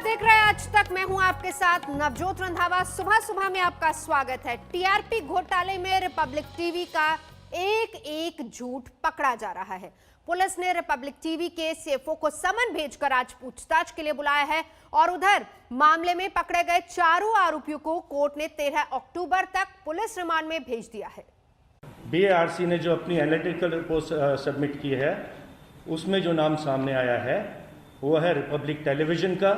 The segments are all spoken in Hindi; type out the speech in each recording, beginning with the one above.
देख रहे हैं आज तक। मैं हूं आपके साथ नवजोत रंधावा। सुबह सुबह में आपका स्वागत है। टीआरपी घोटाले में रिपब्लिक टीवी का एक एक झूठ पकड़ा जा रहा है। पुलिस ने रिपब्लिक टीवी के सीएफओ को समन भेजकर आज पूछताछ के लिए बुलाया है और उधर मामले में पकड़े गए चारों आरोपियों को कोर्ट ने 13 अक्टूबर तक पुलिस रिमांड में भेज दिया है। बीएआरसी ने जो अपनी एनालिटिकल रिपोर्ट सबमिट की है उसमें जो नाम सामने आया है वो है रिपब्लिक टेलीविजन का,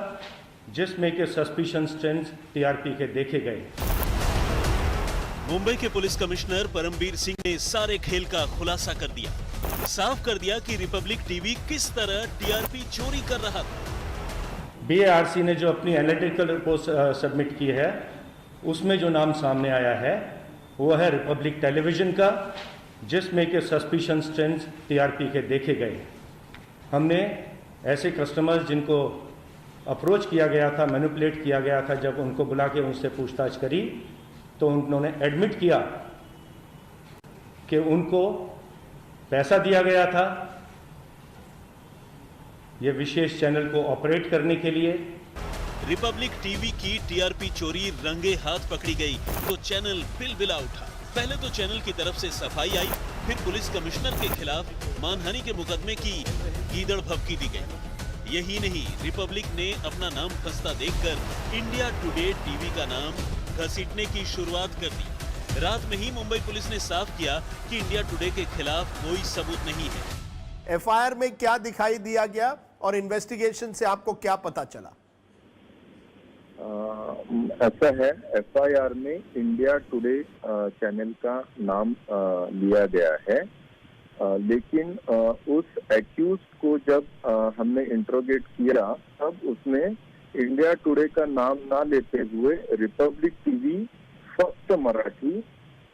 जिसमें के सस्पिशन स्ट्रेंथ टीआरपी के देखे गए। मुंबई के पुलिस कमिश्नर परमबीर सिंह ने सारे खेल का खुलासा कर दिया। साफ कर दिया कि रिपब्लिक टीवी किस तरह टीआरपी चोरी कर रहा था। बीएआरसी ने जो अपनी एनालिटिकल रिपोर्ट सबमिट की है उसमें जो नाम सामने आया है वो है रिपब्लिक टेलीविजन का, जिसमें के सस्पिशन स्ट्रेंथ टीआरपी के देखे गए। हमने ऐसे कस्टमर्स जिनको अप्रोच किया गया था, मैनिपुलेट किया गया था, जब उनको बुला के उनसे पूछताछ करी तो उन्होंने एडमिट किया कि उनको पैसा दिया गया था ये विशेष चैनल को ऑपरेट करने के लिए। रिपब्लिक टीवी की टीआरपी चोरी रंगे हाथ पकड़ी गई तो चैनल बिलबिला उठा। पहले तो चैनल की तरफ से सफाई आई, फिर पुलिस कमिश्नर के खिलाफ मानहानि के मुकदमे की गीदड़ भभकी दी गई। यही नहीं, रिपब्लिक ने अपना नाम फंसता देखकर इंडिया टुडे टीवी का नाम घसीटने की शुरुआत कर दी। रात में ही मुंबई पुलिस ने साफ किया कि इंडिया टुडे के खिलाफ कोई सबूत नहीं है। एफआईआर में क्या दिखाई दिया गया और इन्वेस्टिगेशन से आपको क्या पता चला? ऐसा है, एफआईआर में इंडिया टुडे चैनल का नाम लिया गया है, लेकिन उस एक्यूज को जब हमने इंट्रोगेट किया तब उसने इंडिया टुडे का नाम ना लेते हुए रिपब्लिक टीवी, फक्त मराठी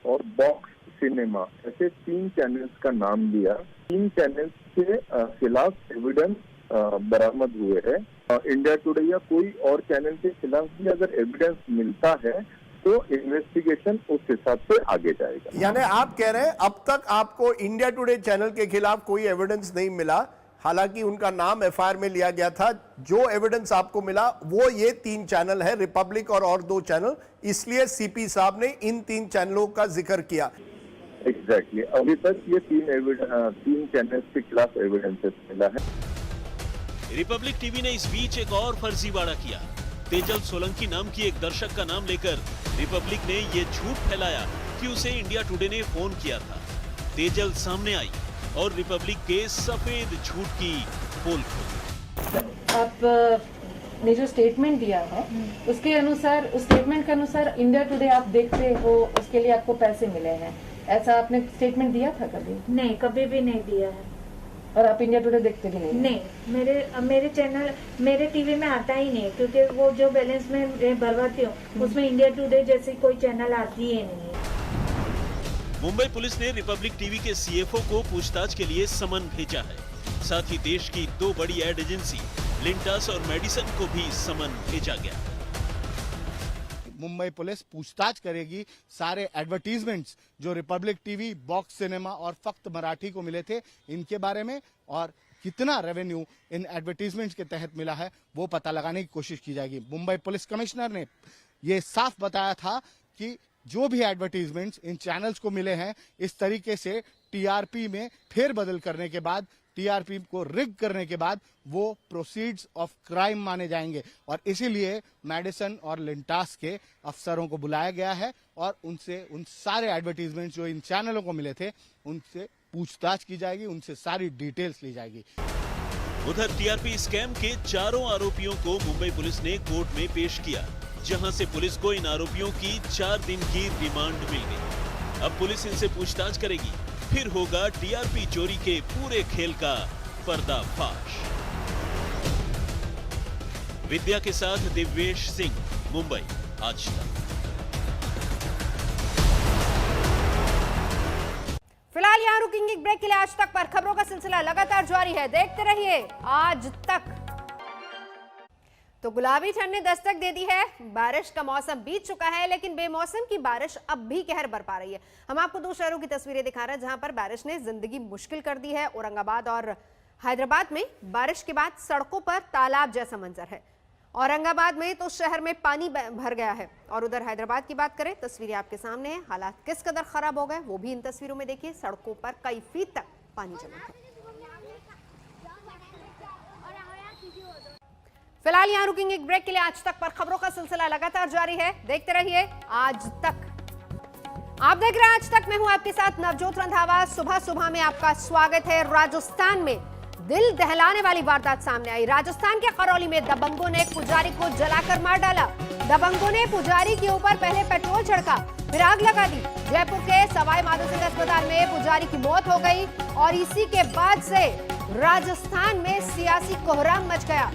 और बॉक्स सिनेमा ऐसे 3 चैनल्स का नाम लिया। 3 चैनल्स के खिलाफ एविडेंस बरामद हुए हैं। इंडिया टुडे या कोई और चैनल के खिलाफ भी अगर एविडेंस मिलता है तो इन्वेस्टिगेशन उस हिसाब से आगे जाएगा। यानी आप कह रहे हैं अब तक आपको इंडिया टुडे चैनल के खिलाफ कोई एविडेंस नहीं मिला, हालांकि उनका नाम एफआईआर में लिया गया था। जो एविडेंस आपको मिला वो ये 3 चैनल है, रिपब्लिक और 2 चैनल, इसलिए सीपी साहब ने इन 3 चैनलों का जिक्र किया। एग्जैक्टली, अभी तक ये 3 चैनल्स के खिलाफ एविडेंसेस मिला है। रिपब्लिक टीवी ने इस बीच एक और फर्जीवाड़ा किया। तेजल सोलंकी नाम की एक दर्शक का नाम लेकर रिपब्लिक ने ये झूठ फैलाया कि उसे इंडिया टुडे ने फोन किया था। तेजल सामने आई और रिपब्लिक के सफेद झूठ की पोल खोली। आपने जो स्टेटमेंट दिया है उसके अनुसार, उस स्टेटमेंट के अनुसार इंडिया टुडे आप देखते हो, उसके लिए आपको पैसे मिले हैं, ऐसा आपने स्टेटमेंट दिया था कभी? नहीं, कभी भी नहीं दिया है। और आप इंडिया टुडे देखते भी नहीं? नहीं, मेरे चैनल मेरे टीवी में आता ही नहीं, क्योंकि वो जो बैलेंस में भरवाती हूँ उसमें इंडिया टुडे जैसी कोई चैनल आती ही नहीं है। मुंबई पुलिस ने रिपब्लिक टीवी के सीएफओ को पूछताछ के लिए समन भेजा है। साथ ही देश की 2 बड़ी एड एजेंसी लिंटास और मेडिसन को भी समन भेजा गया। मुंबई पुलिस पूछताछ करेगी सारे एडवर्टीजमेंट्स जो रिपब्लिक टीवी, बॉक्स सिनेमा और फक्त मराठी को मिले थे, इनके बारे में, और कितना रेवेन्यू इन एडवर्टीजमेंट्स के तहत मिला है वो पता लगाने की कोशिश की जाएगी। मुंबई पुलिस कमिश्नर ने ये साफ बताया था कि जो भी एडवर्टीजमेंट्स इन चैनल्स को मिले हैं, इस तरीके से टीआरपी में फेरबदल करने के बाद, टीआरपी को रिग करने के बाद वो प्रोसीड्स ऑफ क्राइम माने जाएंगे और इसीलिए मेडिसन और लिंटास के अफसरों को बुलाया गया है और उनसे उन सारे एडवर्टीजमेंट जो इन चैनलों को मिले थे उनसे पूछताछ की जाएगी, उनसे सारी डिटेल्स ली जाएगी। उधर टीआरपी स्कैम के चारों आरोपियों को मुंबई पुलिस ने कोर्ट में पेश किया, जहां से पुलिस को इन आरोपियों की 4 दिन की रिमांड मिल गई। अब पुलिस इनसे पूछताछ करेगी, फिर होगा टीआरपी चोरी के पूरे खेल का पर्दाफाश। विद्या के साथ दिव्येश सिंह, मुंबई, आज तक। फिलहाल यहाँ रुकेंगे एक ब्रेक के लिए। आज तक पर खबरों का सिलसिला लगातार जारी है, देखते रहिए आज तक। तो गुलाबी ठंड ने दस्तक दे दी है। बारिश का मौसम बीत चुका है, लेकिन बेमौसम की बारिश अब भी कहर बरपा रही है। हम आपको 2 शहरों की तस्वीरें दिखा रहे हैं जहां पर बारिश ने जिंदगी मुश्किल कर दी है। औरंगाबाद और हैदराबाद में बारिश के बाद सड़कों पर तालाब जैसा मंजर है औरंगाबाद में तो शहर में पानी भर गया है और उधर हैदराबाद की बात करें, तस्वीरें आपके सामने हैं। हालात किस कदर खराब हो गए वो भी इन तस्वीरों में देखिए। सड़कों पर कई फीट तक पानी जमा है। फिलहाल यहां रुकेंगे एक ब्रेक के लिए। आज तक पर खबरों का सिलसिला लगातार जारी है, देखते रहिए आज तक। आप देख रहे हैं आज तक, मैं हूं आपके साथ नवजोत रंधावा। सुबह सुबह में आपका स्वागत है। राजस्थान में दिल दहलाने वाली वारदात सामने आई। राजस्थान के करौली में दबंगों ने एक पुजारी को जलाकर मार डाला। दबंगों ने पुजारी के ऊपर पहले पेट्रोल छिड़का, फिर आग लगा दी। जयपुर के सवाई माधोसिंह अस्पताल में पुजारी की मौत हो गई और इसी के बाद से राजस्थान में सियासी कोहराम मच गया।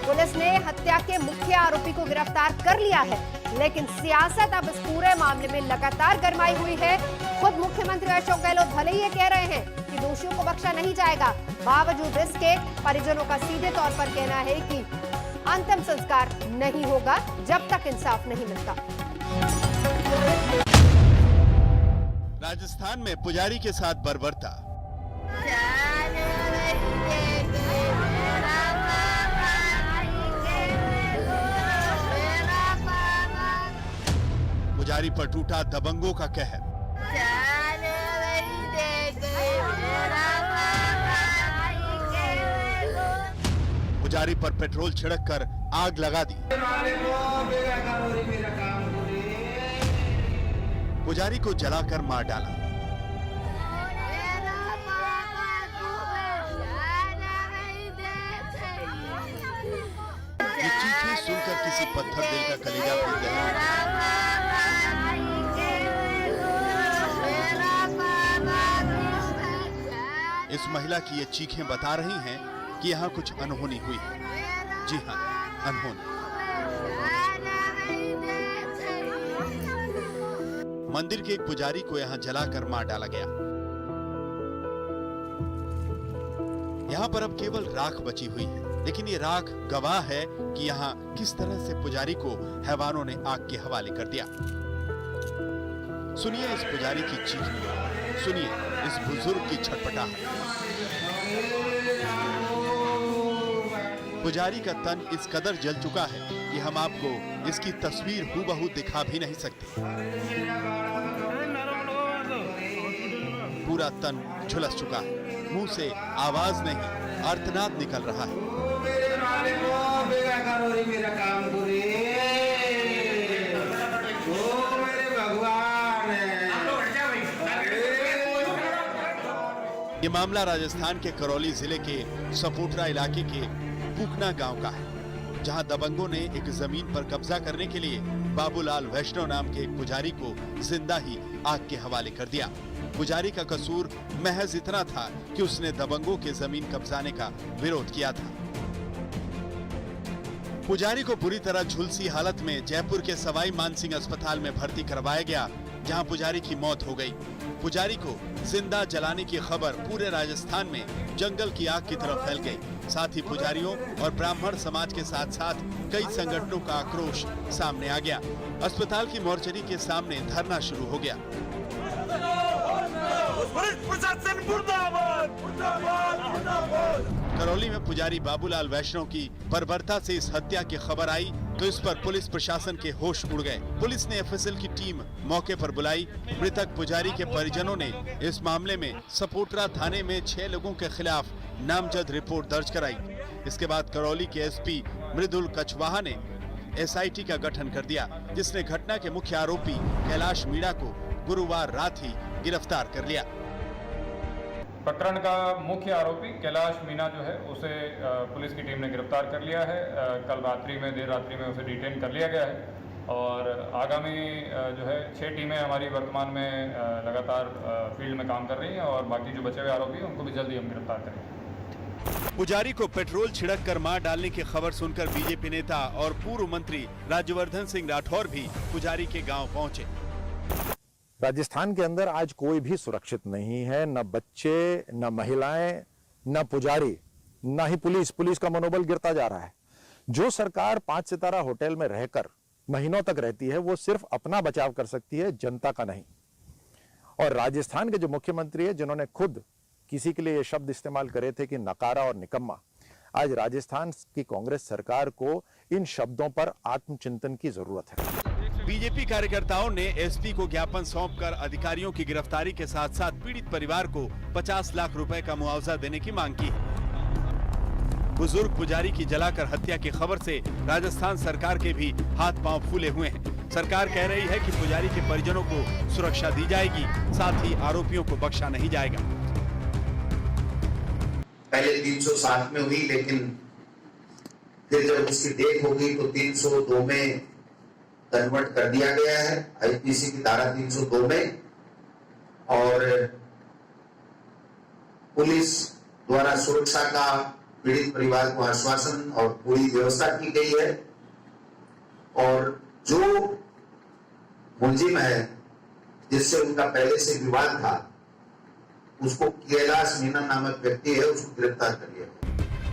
पुलिस ने हत्या के मुख्य आरोपी को गिरफ्तार कर लिया है, लेकिन सियासत अब इस पूरे मामले में लगातार गरमाई हुई है। खुद मुख्यमंत्री अशोक गहलोत भले ही ये कह रहे हैं कि दोषियों को बख्शा नहीं जाएगा, बावजूद इसके परिजनों का सीधे तौर पर कहना है कि अंतिम संस्कार नहीं होगा जब तक इंसाफ नहीं मिलता। राजस्थान में पुजारी के साथ बर्बरता। पुजारी पर टूटा दबंगों का कहर। पुजारी पर पेट्रोल छिड़ककर आग लगा दी। पुजारी को जलाकर मार डाला। ये चीखें सुनकर किसी पत्थर दिल का कलेजा पीट गया। इस महिला की ये चीखें बता रही हैं कि यहाँ कुछ अनहोनी हुई है। जी हाँ, अनहोनी। मंदिर के एक पुजारी को यहाँ जलाकर मार डाला गया। यहाँ पर अब केवल राख बची हुई है, लेकिन ये राख गवाह है कि यहाँ किस तरह से पुजारी को हैवानों ने आग के हवाले कर दिया। सुनिए इस पुजारी की चीख, सुनिए इस बुजुर्ग की छटपटाहट। पुजारी का तन इस कदर जल चुका है कि हम आपको इसकी तस्वीर हूबहू दिखा भी नहीं सकते। पूरा तन झुलस चुका है, मुंह से आवाज नहीं, आर्तनाद निकल रहा है। ये मामला राजस्थान के करौली जिले के सपोटरा इलाके के पूकना गांव का है, जहां दबंगों ने एक जमीन पर कब्जा करने के लिए बाबूलाल वैष्णव नाम के एक पुजारी को जिंदा ही आग के हवाले कर दिया। पुजारी का कसूर महज इतना था कि उसने दबंगों के जमीन कब्जाने का विरोध किया था। पुजारी को बुरी तरह झुलसी हालत में जयपुर के सवाई मानसिंह अस्पताल में भर्ती करवाया गया, जहां पुजारी की मौत हो गई। पुजारी को जिंदा जलाने की खबर पूरे राजस्थान में जंगल की आग की तरह फैल गई। साथ ही पुजारियों और ब्राह्मण समाज के साथ साथ कई संगठनों का आक्रोश सामने आ गया। अस्पताल की मोर्चरी के सामने धरना शुरू हो गया। करौली में पुजारी बाबूलाल वैष्णव की बर्बरता से इस हत्या की खबर आई तो इस पर पुलिस प्रशासन के होश उड़ गए। पुलिस ने एफएसएल की टीम मौके पर बुलाई। मृतक पुजारी के परिजनों ने इस मामले में सपोटरा थाने में 6 लोगों के खिलाफ नामजद रिपोर्ट दर्ज कराई। इसके बाद करौली के एसपी मृदुल कछवाहा ने एसआईटी का गठन कर दिया, जिसने घटना के मुख्य आरोपी कैलाश मीणा को गुरुवार रात ही गिरफ्तार कर लिया। प्रकरण का मुख्य आरोपी कैलाश मीणा जो है उसे पुलिस की टीम ने गिरफ्तार कर लिया है। कल देर रात्रि में उसे डिटेन कर लिया गया है और आगामी जो है 6 टीमें हमारी वर्तमान में लगातार फील्ड में काम कर रही हैं और बाकी जो बचे हुए आरोपी हैं उनको भी जल्दी हम गिरफ्तार करेंगे। पुजारी को पेट्रोल छिड़क कर मार डालने की खबर सुनकर बीजेपी नेता और पूर्व मंत्री राज्यवर्धन सिंह राठौर भी पुजारी के गाँव पहुंचे। राजस्थान के अंदर आज कोई भी सुरक्षित नहीं है, न बच्चे, न महिलाएं, न पुजारी, न ही पुलिस का मनोबल गिरता जा रहा है। जो सरकार 5 सितारा होटल में रहकर महीनों तक रहती है वो सिर्फ अपना बचाव कर सकती है, जनता का नहीं। और राजस्थान के जो मुख्यमंत्री है जिन्होंने खुद किसी के लिए ये शब्द इस्तेमाल करे थे कि नकारा और निकम्मा, आज राजस्थान की कांग्रेस सरकार को इन शब्दों पर आत्मचिंतन की जरूरत है। बीजेपी कार्यकर्ताओं ने एसपी को ज्ञापन सौंपकर अधिकारियों की गिरफ्तारी के साथ साथ पीड़ित परिवार को 50 लाख रुपए का मुआवजा देने की मांग की है। बुजुर्ग पुजारी की जलाकर हत्या की खबर से राजस्थान सरकार के भी हाथ पांव फूले हुए हैं। सरकार कह रही है कि पुजारी के परिजनों को सुरक्षा दी जाएगी, साथ ही आरोपियों को बख्शा नहीं जाएगा। पहले 360 में हुई, लेकिन फिर जब उसकी डेट हो गई तो 302 में कन्वर्ट कर दिया गया है, आईपीसी की धारा 302 में। और पुलिस द्वारा सुरक्षा का पीड़ित परिवार को आश्वासन और पूरी व्यवस्था की गई है। और जो मुलजिम है जिससे उनका पहले से विवाद था, उसको कैलाश मीना नामक व्यक्ति है, उसको गिरफ्तार कर लिया।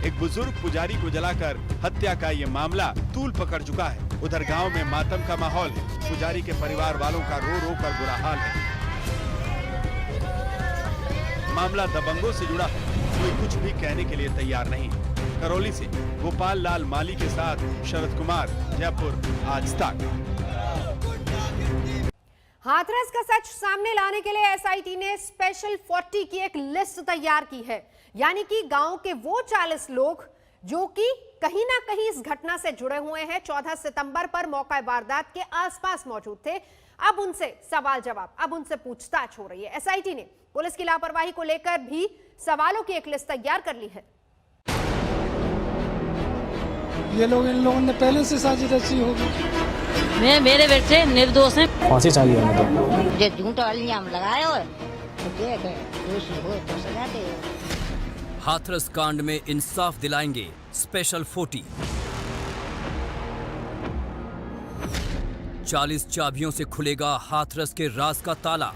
एक बुजुर्ग पुजारी को जलाकर हत्या का ये मामला तूल पकड़ चुका है। उधर गांव में मातम का माहौल है। पुजारी के परिवार वालों का रो रो कर बुरा हाल है। मामला दबंगों से जुड़ा है, कोई कुछ भी कहने के लिए तैयार नहीं। करौली से गोपाल लाल माली के साथ शरद कुमार, जयपुर, आज तक। हाथरस का सच सामने लाने के लिए एसआईटी ने स्पेशल 40 की एक लिस्ट तैयार की है, यानी कि गांव के वो 40 लोग जो कि कहीं ना कहीं इस घटना से जुड़े हुए हैं, 14 सितंबर पर मौका वारदात के आसपास मौजूद थे। अब उनसे सवाल जवाब, अब उनसे पूछताछ हो रही है। एसआईटी ने पुलिस की लापरवाही को लेकर भी सवालों की एक लिस्ट तैयार कर ली है। ये लोग, इन लोगों ने पहले से साजिश रची होगी। मेरे बेटे निर्दोष हैं। फांसी चाहिए हमें जो झूठा इल्जाम लगाए हो तो देख दोषी हो तो सजा दे। हाथरस कांड में इंसाफ दिलाएंगे स्पेशल 40। 40 चाबियों से खुलेगा हाथरस के राज का ताला।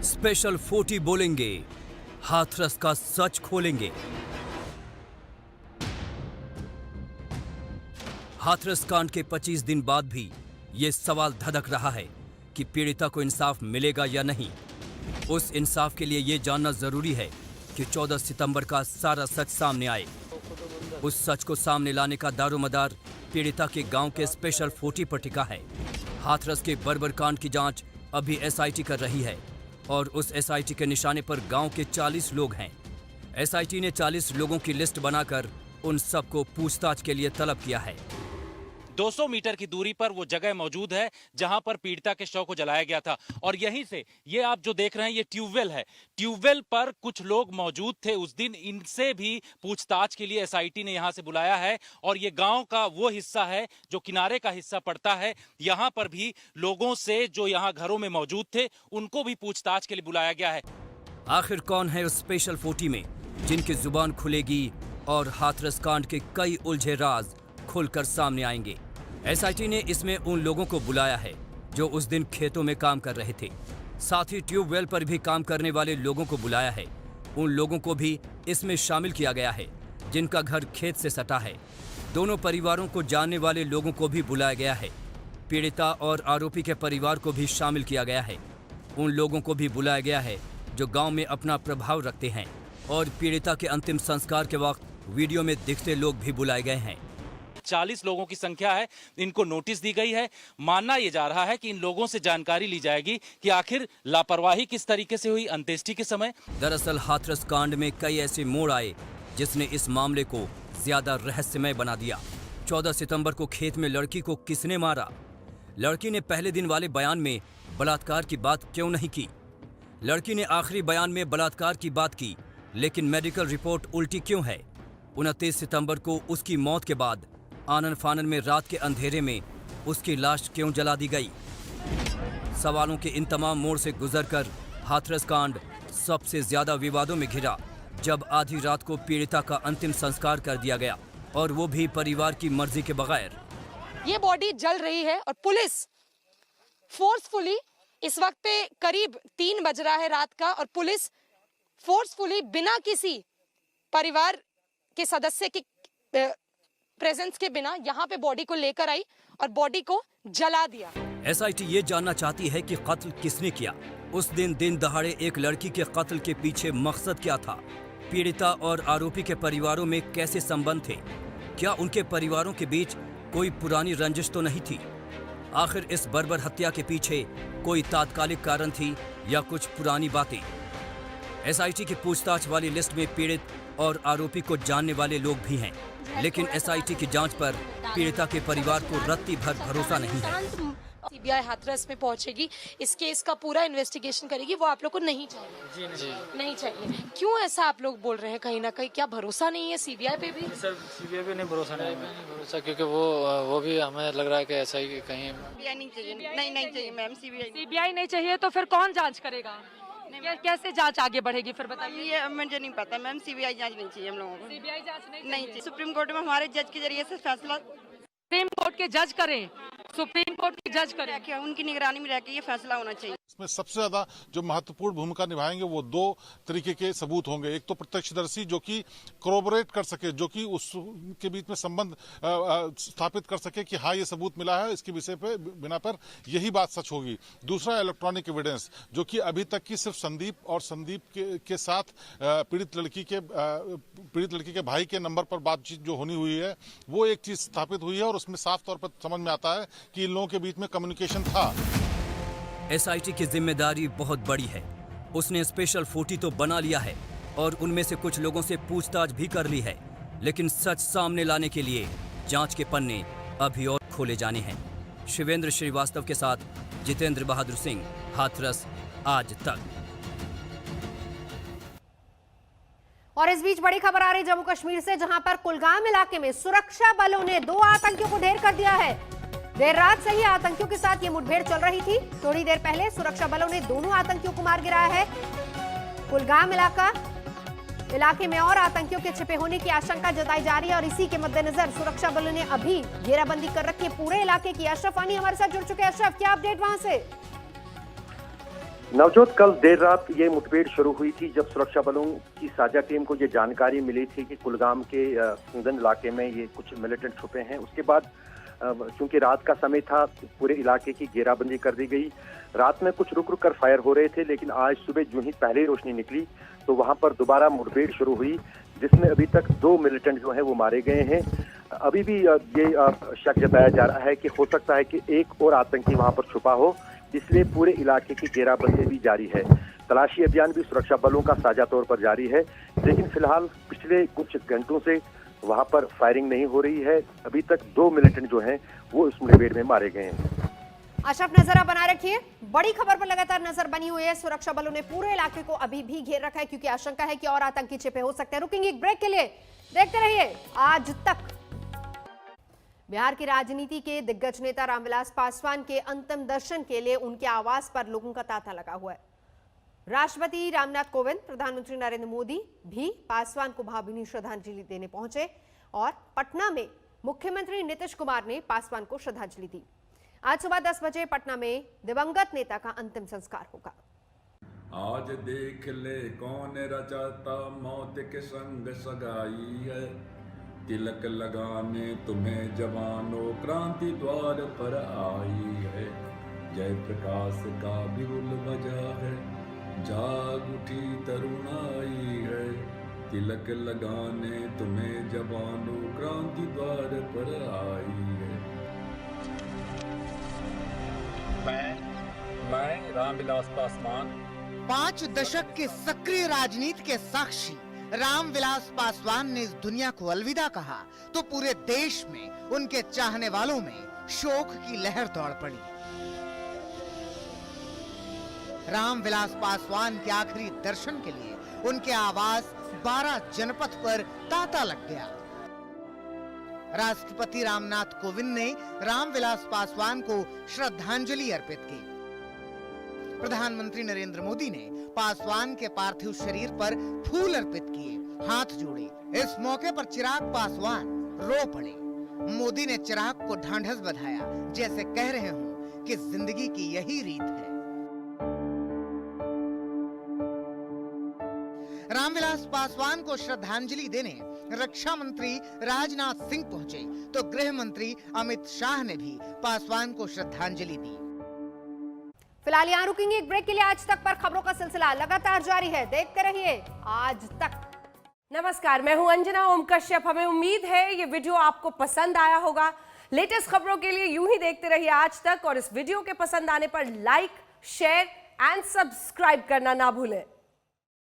स्पेशल 40 बोलेंगे, हाथरस का सच खोलेंगे। हाथरस कांड के 25 दिन बाद भी ये सवाल धधक रहा है कि पीड़िता को इंसाफ मिलेगा या नहीं। उस इंसाफ के लिए ये जानना जरूरी है कि 14 सितंबर का सारा सच सामने आए। उस सच को सामने लाने का दारोमदार पीड़िता के गांव के स्पेशल 40 पर टिका है। हाथरस के बर्बर कांड की जांच अभी एसआईटी कर रही है और उस एसआईटी के निशाने पर गांव के 40 लोग हैं। एसआईटी ने 40 लोगों की लिस्ट बनाकर उन सबको पूछताछ के लिए तलब किया है। 200 मीटर की दूरी पर वो जगह मौजूद है जहां पर पीड़िता के शव को जलाया गया था। और यहीं से ये आप जो देख रहे हैं ये ट्यूबवेल है। ट्यूबवेल पर कुछ लोग मौजूद थे उस दिन, इनसे भी पूछताछ के लिए एसआईटी ने यहां से बुलाया है। और ये गांव का वो हिस्सा है जो किनारे का हिस्सा पड़ता है। यहां पर भी लोगों से जो यहां घरों में मौजूद थे उनको भी पूछताछ के लिए बुलाया गया है। आखिर कौन है उस स्पेशल 40 में जिनकी जुबान खुलेगी और हाथरस कांड के कई उलझे राज खुलकर सामने आएंगे। एसआईटी ने इसमें उन लोगों को बुलाया है जो उस दिन खेतों में काम कर रहे थे। साथ ही ट्यूबवेल पर भी काम करने वाले लोगों को बुलाया है। उन लोगों को भी इसमें शामिल किया गया है जिनका घर खेत से सटा है। दोनों परिवारों को जानने वाले लोगों को भी बुलाया गया है। पीड़िता और आरोपी के परिवार को भी शामिल किया गया है। उन लोगों को भी बुलाया गया है जो गांव में अपना प्रभाव रखते हैं। और पीड़िता के अंतिम संस्कार के वक्त वीडियो में दिखते लोग भी बुलाए गए हैं। 40 लोगों की संख्या है, इनको नोटिस दी गई है। मानना यह जा रहा है कि इन लोगों से जानकारी ली जाएगी कि आखिर लापरवाही किस तरीके से हुई अंत्येष्टि के समय। दरअसल हाथरस कांड में कई ऐसे मोड़ आए जिसने इस मामले को ज्यादा रहस्यमय बना दिया। 14 सितंबर को खेत में लड़की को किसने मारा? लड़की ने पहले दिन वाले बयान में बलात्कार की बात क्यों नहीं की? लड़की ने आखिरी बयान में बलात्कार की बात की, लेकिन मेडिकल रिपोर्ट उल्टी क्यों है? 29 सितंबर को उसकी मौत के बाद आनन फानन में रात के अंधेरे में उसकी लाश क्यों जला दी गई? सवालों के इन तमाम मोड़ से गुजरकर हाथरस कांड सबसे ज्यादा विवादों में घिरा जब आधी रात को पीड़िता का अंतिम संस्कार कर दिया गया, और वो भी परिवार की मर्जी के बगैर। ये बॉडी जल रही है और पुलिस फोर्सफुली, इस वक्त पे करीब 3 बज रहा है रात का, और पुलिस फोर्सफुली बिना किसी परिवार के सदस्य की प्रेजेंस के बिना यहाँ पे बॉडी को लेकर आई और बॉडी को जला दिया। एसआईटी ये जानना चाहती है कि कत्ल किसने किया, उस दिन दहाड़े एक लड़की के कत्ल के पीछे मकसद क्या था? पीड़िता और आरोपी के परिवारों में कैसे संबंध थे? क्या उनके परिवारों के बीच कोई पुरानी रंजिश तो नहीं थी? आखिर इस बर्बर हत्या के पीछे कोई तात्कालिक कारण थी या कुछ पुरानी बातें? एसआईटी की पूछताछ वाली लिस्ट में पीड़ित और आरोपी को जानने वाले लोग भी हैं, लेकिन एसआईटी की जांच पर पीड़िता के परिवार को रत्ती भर भरोसा नहीं है। सीबीआई हाथरस में पहुंचेगी, इस केस का पूरा इन्वेस्टिगेशन करेगी, वो आप लोग को नहीं चाहिए? जी नहीं चाहिए। क्यों ऐसा आप लोग बोल रहे हैं? कहीं ना कहीं क्या भरोसा नहीं है सीबीआई पे भी? सर सीबीआई पे नहीं भरोसा, नहीं भरोसा, क्योंकि वो भी हमें लग रहा है कि ऐसा ही कहीं सीबीआई नहीं चाहिए। नहीं चाहिए मैम, सीबीआई नहीं चाहिए तो फिर कौन जांच करेगा? कैसे जांच आगे बढ़ेगी फिर बताइए? ये मुझे नहीं पता मैम, सीबीआई जांच नहीं चाहिए हम लोगों को। सीबीआई जांच नहीं चाहिए। सुप्रीम कोर्ट में हमारे जज के जरिए से फैसला, सुप्रीम कोर्ट के जज करें, सुप्रीम कोर्ट के जज करें, उनकी निगरानी में रह के ये फैसला होना चाहिए। इसमें सबसे ज्यादा जो महत्वपूर्ण भूमिका निभाएंगे वो दो तरीके के सबूत होंगे। एक तो प्रत्यक्षदर्शी जो कि कोरोबोरेट कर सके, जो कि उसके बीच में संबंध स्थापित कर सके कि हाँ ये सबूत मिला है, इसके विषय पे बिना पर यही बात सच होगी। दूसरा इलेक्ट्रॉनिक एविडेंस, जो कि अभी तक की सिर्फ संदीप और संदीप के साथ पीड़ित लड़की के भाई के नंबर पर बातचीत जो होनी हुई है, वो एक चीज स्थापित हुई है और उसमें साफ तौर पर समझ में आता है कि इन लोगों के बीच में कम्युनिकेशन था। एसआईटी की जिम्मेदारी बहुत बड़ी है। उसने स्पेशल 40 तो बना लिया है और उनमें से कुछ लोगों से पूछताछ भी कर ली है, लेकिन सच सामने लाने के लिए जांच के पन्ने अभी और खोले जाने हैं। शिवेंद्र श्रीवास्तव के साथ जितेंद्र बहादुर सिंह, हाथरस, आज तक। और इस बीच बड़ी खबर आ रही जम्मू कश्मीर से, जहां पर कुलगाम इलाके में सुरक्षा बलों ने 2 आतंकियों को ढेर कर दिया है। देर रात से ही आतंकियों के साथ ये मुठभेड़ चल रही थी। थोड़ी देर पहले सुरक्षा बलों ने दोनों आतंकियों को मार गिराया है। कुलगाम इलाके में और आतंकियों के छिपे होने की आशंका जताई जा रही है और इसी के मद्देनजर सुरक्षा बलों ने अभी घेराबंदी कर रखी है पूरे इलाके की। अशरफ आनी हमारे साथ जुड़ चुके हैं। अशरफ, क्या अपडेट वहां से? नवजोत, कल देर रात ये मुठभेड़ शुरू हुई थी जब सुरक्षा बलों की साझा टीम को ये जानकारी मिली थी कि कुलगाम के सुंदन इलाके में ये कुछ मिलिटेंट छुपे हैं। उसके बाद चूंकि रात का समय था, पूरे इलाके की घेराबंदी कर दी गई। रात में कुछ रुक कर फायर हो रहे थे, लेकिन आज सुबह जो ही पहले रोशनी निकली तो वहां पर दोबारा मुठभेड़ शुरू हुई, जिसमें अभी तक 2 मिलिटेंट जो हैं वो मारे गए हैं। अभी भी ये शक जताया जा रहा है कि हो सकता है कि एक और आतंकी वहां पर छुपा हो, इसलिए पूरे इलाके की घेराबंदी भी जारी है। तलाशी अभियान भी सुरक्षा बलों का साझा तौर पर जारी है, लेकिन फिलहाल पिछले कुछ घंटों से वहां पर फायरिंग नहीं हो रही है। अभी तक 2 मिलिटेंट जो हैं वो इस मुठभेड़ में मारे गए हैं। अशरफ, नजर बनाए रखिए। बड़ी खबर पर लगातार नजर बनी हुई है। सुरक्षा बलों ने पूरे इलाके को अभी भी घेर रखा है क्योंकि आशंका है कि और आतंकी छिपे हो सकते हैं। रुकेंगे एक ब्रेक के लिए, देखते रहिए आज तक। बिहार की राजनीति के दिग्गज नेता रामविलास पासवान के अंतिम दर्शन के लिए उनके आवास पर लोगों का तांता लगा हुआ है। राष्ट्रपति रामनाथ कोविंद, प्रधानमंत्री नरेंद्र मोदी भी पासवान को भावभीनी श्रद्धांजलि देने पहुंचे और पटना में मुख्यमंत्री नीतीश कुमार ने पासवान को श्रद्धांजलि दी। आज सुबह 10 बजे पटना में दिवंगत नेता का अंतिम संस्कार होगा। आज देख ले कौन रचाता मौत के संग सगाई है, तिलक लगाने तुम्हें जवानों क्रांति द्वार पर आई है, जय प्रकाश का बिगुल बजा है, जाग उठी तरुणाई है, तिलक लगाने तुम्हें जवानों क्रांति द्वार पर आई है। मैं रामविलास पासवान 5 दशक के सक्रिय राजनीति के साक्षी रामविलास पासवान ने इस दुनिया को अलविदा कहा तो पूरे देश में उनके चाहने वालों में शोक की लहर दौड़ पड़ी। रामविलास पासवान के आखिरी दर्शन के लिए उनके आवास 12 जनपथ पर तांता लग गया। राष्ट्रपति रामनाथ कोविंद ने रामविलास पासवान को श्रद्धांजलि अर्पित की। प्रधानमंत्री नरेंद्र मोदी ने पासवान के पार्थिव शरीर पर फूल अर्पित किए, हाथ जोड़े। इस मौके पर चिराग पासवान रो पड़े। मोदी ने चिराग को ढांढस बधाया, जैसे कह रहे हों कि जिंदगी की यही रीत है। रामविलास पासवान को श्रद्धांजलि देने रक्षा मंत्री राजनाथ सिंह पहुंचे तो गृह मंत्री अमित शाह ने भी पासवान को श्रद्धांजलि दी। फिलहाल यहाँ रुकेंगे एक ब्रेक के लिए। आज तक पर खबरों का सिलसिला लगातार जारी है, देखते रहिए आज तक। नमस्कार, मैं हूं अंजना ओम कश्यप। हमें उम्मीद है ये वीडियो आपको पसंद आया होगा। लेटेस्ट खबरों के लिए यूं ही देखते रहिए आज तक, और इस वीडियो के पसंद आने पर लाइक, शेयर एंड सब्सक्राइब करना ना भूलें।